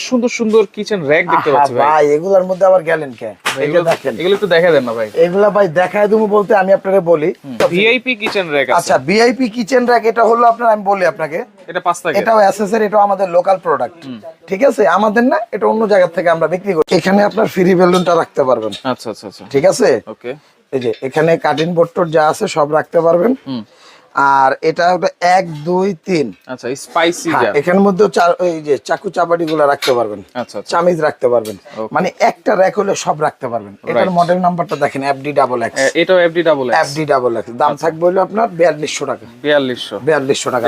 সুন্দর সুন্দর kitchen rack দেখতে পাচ্ছি ভাই এগুলোর মধ্যে আবার গেলেন কে? এগুলো দেখেন, এগুলো একটু দেখায় দেন না ভাই। এগুলা ভাই দেখায় দেবো বলতে আমি আপনাকে বলি ভিআইপি কিচেন র‍্যাক আছে। আচ্ছা ভিআইপি কিচেন র‍্যাক এটা হলো আপনার, আমি বলি আপনাকে এটা 5 টাকা। এটাও এসএসএর, এটাও আমাদের লোকাল প্রোডাক্ট। ঠিক আছে, আমাদের না, এটা অন্য জায়গা থেকে আমরা বিক্রি করি। এখানে আপনার ফ্রি বেলুনটা রাখতে পারবেন। আচ্ছা আচ্ছা আচ্ছা, ঠিক আছে। ওকে, এই যে এখানে কাটিং বোর্ড যা আছে সব রাখতে পারবেন। আর এটা হলো 1 2 3। আচ্ছা, স্পাইসি যা এখানের মধ্যে এই যে চাকু চাপাটি গুলো রাখতে পারবেন। আচ্ছা, চামিজ রাখতে পারবেন, মানে একটা র‍্যাক হলে সব রাখতে পারবেন। এটার মডেল নাম্বারটা দেখেন FD XX। এটাও FD XX। দাম থাকবে হলো আপনার 4200 টাকা। 4200 টাকা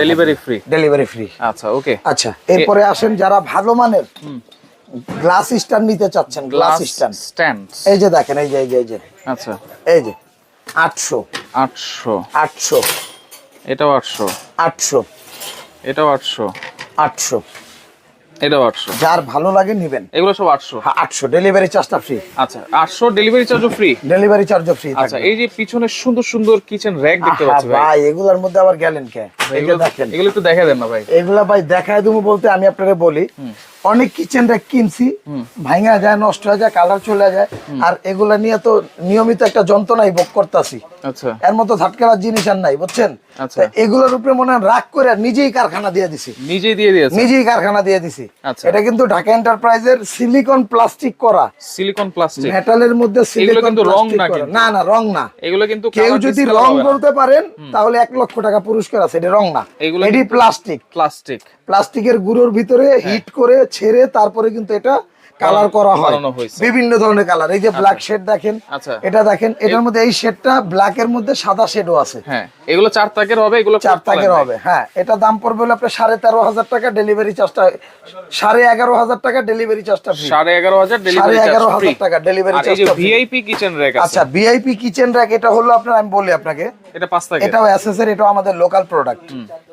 ডেলিভারি ফ্রি। আচ্ছা, ওকে। আচ্ছা, এরপরে আসেন যারা ভালো মানের গ্লাস স্ট্যান্ড নিতে চাচ্ছেন। গ্লাস স্ট্যান্ড এই যে দেখেন, এই যে আচ্ছা, এই যে 800 এটাও 800 এটাও 800 এটাও 800। যার ভালো লাগে নেবেন, এগুলো সব 800। 800 ডেলিভারি চার্জটা ফ্রি। আচ্ছা, 800 ডেলিভারি চার্জও ফ্রি। আচ্ছা, এই যে পিছনে সুন্দর সুন্দর কিচেন র‍্যাক দেখতে পাচ্ছি ভাই এগুলোর মধ্যে আবার গেলেন কে? এগুলো দেখেন, এগুলো একটু দেখায় দেন না ভাই। এগুলা ভাই দেখায় দেবো বলতে আমি আপনাকে বলি অনেক কিচেন র‍্যাক কিনছি, ভাঙা যায়, নষ্ট হয়ে যায়, কালার চলে যায়। আর এগুলা নিয়ে তো নিয়মিত একটা যন্ত্রণাই ভোগ করতেছি। আচ্ছা, এর মতো ধাটকার জিনিস আর নাই, বুঝছেন। আচ্ছা, এগুলোর উপরে মনে হয় রাগ করে নিজেই কারখানা দিয়ে দিছি। নিজেই কারখানা দিয়ে দিছি। এটা কিন্তু ঢাকা এন্টারপ্রাইজের সিলিকন প্লাস্টিক করা। মেটালের মধ্যে সিলিকন রং না, না রং না। এগুলো কিন্তু কেউ যদি রং করতে পারেন তাহলে 1 লক্ষ টাকা পুরস্কার আছে। এটা রং না, এটি প্লাস্টিকের গুঁড়োর ভিতরে হিট করে ছেড়ে তারপরে কিন্তু এটা কালার করা হয়, বিভিন্ন ধরনের কালার। এই যে ব্ল্যাক শেড দেখেন, এটা দেখেন, এটার মধ্যে এই শেডটা ব্ল্যাক এর মধ্যে সাদা শেডও আছে। হ্যাঁ, এগুলো 4 টাকার হবে, এগুলো 4 টাকার হবে। হ্যাঁ, এটা দাম পড়বে হলো আপনার 13,500 টাকা, ডেলিভারি চার্জটা 11,500 টাকা, ডেলিভারি চার্জটা ফ্রি। 11,500 টাকা ডেলিভারি চার্জ। এই যে ভিআইপি কিচেন র‍্যাক আছে। আচ্ছা, ভিআইপি কিচেন র‍্যাক এটা হলো আপনার, আমি বলি আপনাকে, এটা 5 টাকা। এটাও এসএসএর, এটাও আমাদের লোকাল প্রোডাক্ট।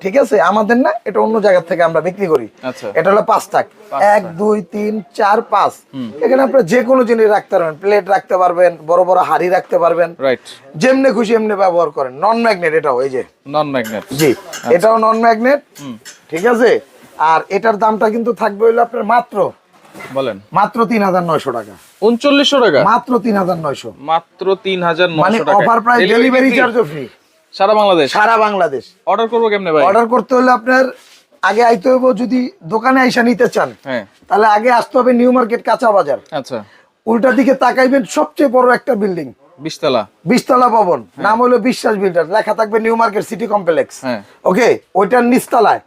ঠিক আছে, আমাদের না, এটা অন্য জায়গা থেকে আমরা বিক্রি করি। আচ্ছা, এটা হলো 5 টাকা। 1 2 3 4 5। এখানে আপনারা যে কোনো জিনিস রাখতে পারবেন, প্লেট রাখতে পারবেন, বড় বড় হাড়ি রাখতে পারবেন, রাইট, যেমনে খুশি এমনি ব্যবহার করেন। নন ম্যাগনেট এটাও, এই যে নন ম্যাগনেট, জি, এটাও নন ম্যাগনেট। ঠিক আছে। আর এটার দামটা কিন্তু থাকবে হলো আপনার মাত্র 3,900 টাকা। 3900 টাকা মাত্র 3,900, মাত্র 3,900 টাকা, অফার প্রাইস, ডেলিভারি চার্জও ফ্রি সারা বাংলাদেশ। অর্ডার করব কেমনে ভাই? অর্ডার করতে হলে আপনার আগে আইতে হবে, যদি দোকানে আইসা নিতে চান তাহলে আগে আসতে হবে নিউ মার্কেট কাঁচা বাজার। আচ্ছা, উল্টা দিকে তাকাইবেন, সবচেয়ে বড় একটা বিল্ডিং, 20 তলা ভবন, নাম হলো বিশ্বাস বিল্ডার, লেখা থাকবে নিউ মার্কেট সিটি কমপ্লেক্স। ওকে, ওইটার নিচতলায়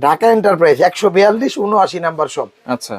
ঢাকা এন্টারপ্রাইজ 142 79 নাম্বার শপ। আচ্ছা,